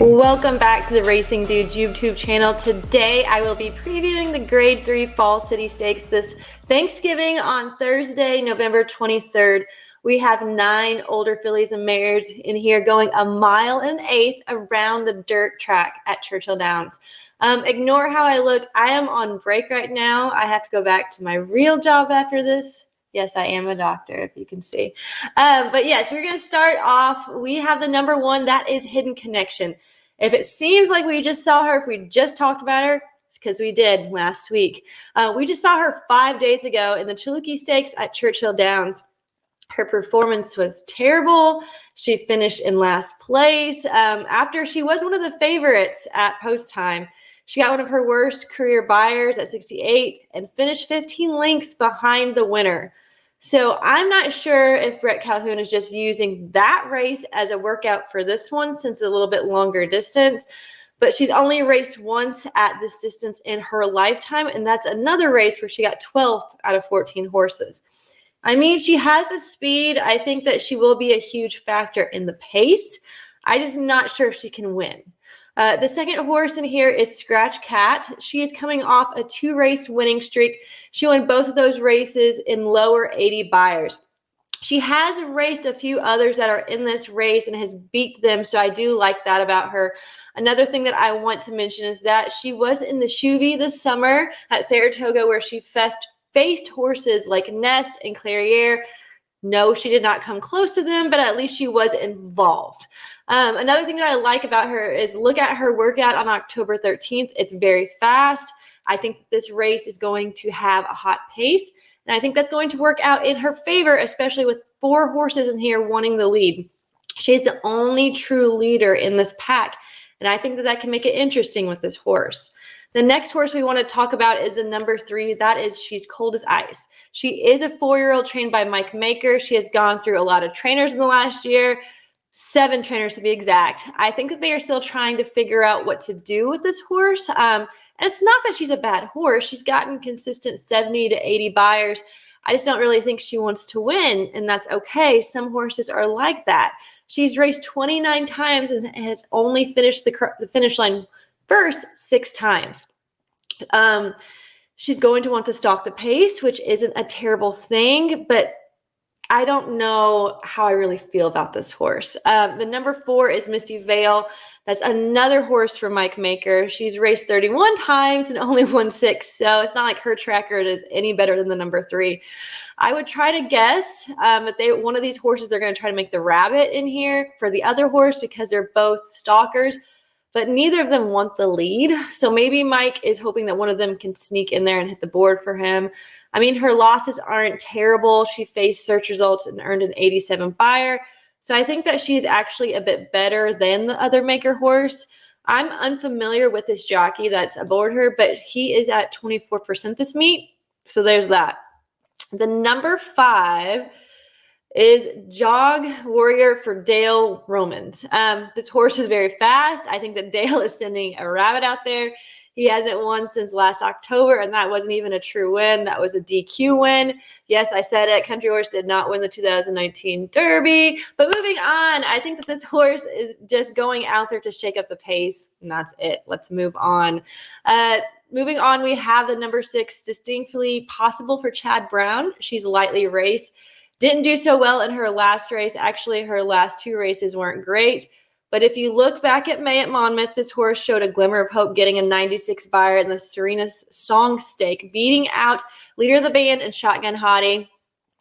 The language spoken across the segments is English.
Welcome back to the Racing Dudes YouTube channel. Today I will be previewing the Grade 3 Fall City Stakes this Thanksgiving on Thursday, November 23rd. We have 9 older fillies and mares in here going 1.1 miles around the dirt track at Churchill Downs. Ignore how I look. I am on break right now. I have to go back to my real job after this. Yes, I am a doctor, if you can see. But yes, we're going to start off. We have the number 1. That is Hidden Connection. If it seems like we just saw her, if we just talked about her, it's because we did last week. We just saw her 5 days ago in the Chaluki Stakes at Churchill Downs. Her performance was terrible. She finished in last place after she was one of the favorites at post time. She got one of her worst career buyers at 68 and finished 15 lengths behind the winner. So I'm not sure if Brett Calhoun is just using that race as a workout for this one since it's a little bit longer distance. But she's only raced once at this distance in her lifetime, and that's another race where she got 12th out of 14 horses. I mean, she has the speed. I think that she will be a huge factor in the pace. I'm just not sure if she can win. The second horse in here is Scratch Cat. She is coming off a 2-race winning streak. She won both of those races in lower 80 buyers. She has raced a few others that are in this race and has beat them, so I do like that about her. Another thing that I want to mention is that she was in the Chuvy this summer at Saratoga where she faced horses like Nest and Clairiere. No, she did not come close to them, but at least she was involved. Another thing that I like about her is look at her workout on October 13th. It's very fast. I think this race is going to have a hot pace, and I think that's going to work out in her favor, especially with 4 horses in here wanting the lead. She's the only true leader in this pack, and I think that that can make it interesting with this horse. The next horse we want to talk about is the number 3. That is She's Cold as Ice. She is a 4-year-old trained by Mike Maker. She has gone through a lot of trainers in the last year, 7 trainers to be exact. I think that they are still trying to figure out what to do with this horse. And it's not that she's a bad horse. She's gotten consistent 70 to 80 buyers. I just don't really think she wants to win, and that's okay. Some horses are like that. She's raced 29 times and has only finished the finish line first 6 times. She's going to want to stalk the pace, which isn't a terrible thing, but I don't know how I really feel about this horse. The number 4 is Misty Vale. That's another horse for Mike Maker. She's raced 31 times and only won 6, so it's not like her track record is any better than the number 3. I would try to guess that one of these horses, they're going to try to make the rabbit in here for the other horse because they're both stalkers, but neither of them want the lead. So maybe Mike is hoping that one of them can sneak in there and hit the board for him. I mean, her losses aren't terrible. She faced search results and earned an 87 buyer. So I think that she's actually a bit better than the other Maker horse. I'm unfamiliar with this jockey that's aboard her, but he is at 24% this meet. So there's that. The number 5 is Jog Warrior for Dale Romans. This horse is very fast. I think that Dale is sending a rabbit out there. He hasn't won since last October, and that wasn't even a true win. That was a DQ win. Yes, I said it. Country Horse did not win the 2019 Derby. But moving on, I think that this horse is just going out there to shake up the pace, and that's it. Let's move on. Moving on, we have the number 6, Distinctly Possible for Chad Brown. She's lightly raced. Didn't do so well in her last race. Actually, her last 2 races weren't great. But if you look back at May at Monmouth, this horse showed a glimmer of hope getting a 96 buyer in the Serena's Song Stake, beating out Leader of the Band and Shotgun Hottie.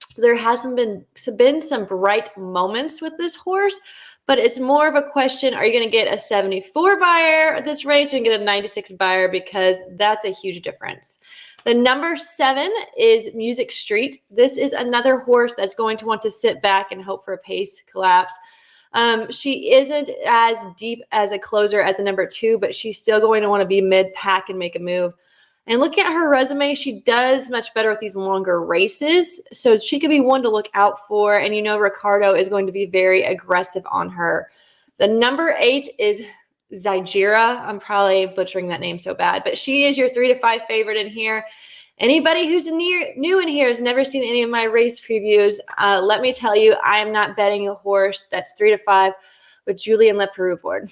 So there hasn't been some bright moments with this horse, but it's more of a question, are you going to get a 74 buyer at this race and get a 96 buyer, because that's a huge difference. The number 7 is Music Street. This is another horse that's going to want to sit back and hope for a pace collapse. She isn't as deep as a closer as the number 2, but she's still going to want to be mid-pack and make a move. And looking at her resume, she does much better with these longer races, so she could be one to look out for. And you know Ricardo is going to be very aggressive on her. The number 8 is Xigera. I'm probably butchering that name so bad, but she is your 3 to 5 favorite in here. Anybody who's new in here has never seen any of my race previews. Let me tell you, I am not betting a horse that's 3 to 5 with Julian Leperoux board.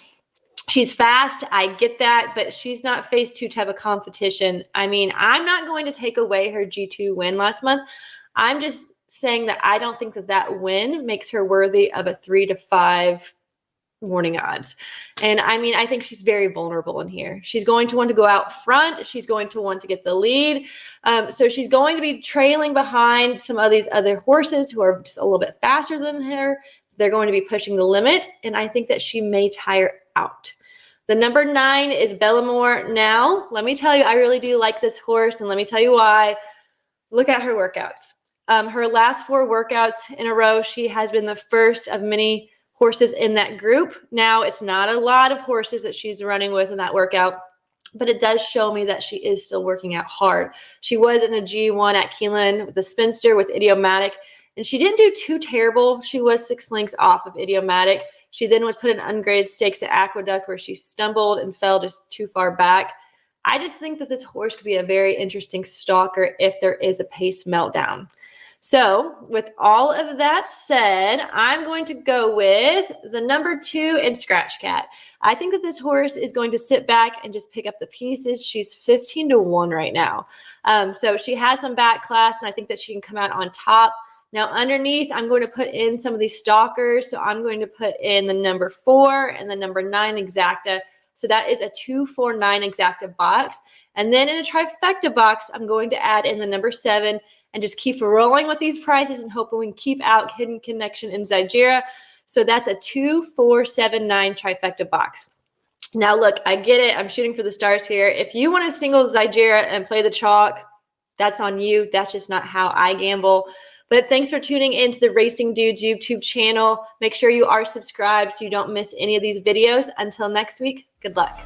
She's fast. I get that, but she's not faced two type of competition. I mean, I'm not going to take away her G2 win last month. I'm just saying that I don't think that that win makes her worthy of a 3 to 5 morning odds. And I mean, I think she's very vulnerable in here. She's going to want to go out front. She's going to want to get the lead. So she's going to be trailing behind some of these other horses who are just a little bit faster than her. So they're going to be pushing the limit. And I think that she may tire out. The number 9 is Bellamore. Now, let me tell you, I really do like this horse, and let me tell you why. Look at her workouts. Her last 4 workouts in a row, she has been the first of many horses in that group. Now, it's not a lot of horses that she's running with in that workout, but it does show me that she is still working out hard. She was in a G1 at Keeneland with the spinster with Idiomatic, and she didn't do too terrible. She was 6 lengths off of Idiomatic. She then was put in ungraded stakes at Aqueduct where she stumbled and fell just too far back. I just think that this horse could be a very interesting stalker if there is a pace meltdown. So with all of that said, I'm going to go with the number 2 in Scratch Cat. I think that this horse is going to sit back and just pick up the pieces. She's 15 to 1 right now. So she has some back class, and I think that she can come out on top. Now underneath, I'm going to put in some of these stalkers. So I'm going to put in the number 4 and the number 9 Exacta. So that is a 2, 4, 9 Exacta box. And then in a trifecta box, I'm going to add in the number 7 and just keep rolling with these prices and hoping we can keep out Hidden Connection and Xigera. So that's a 2, 4, 7, 9 trifecta box. Now look, I get it. I'm shooting for the stars here. If you want to single Xigera and play the chalk, that's on you. That's just not how I gamble. But thanks for tuning into the Racing Dudes YouTube channel. Make sure you are subscribed so you don't miss any of these videos. Until next week, good luck.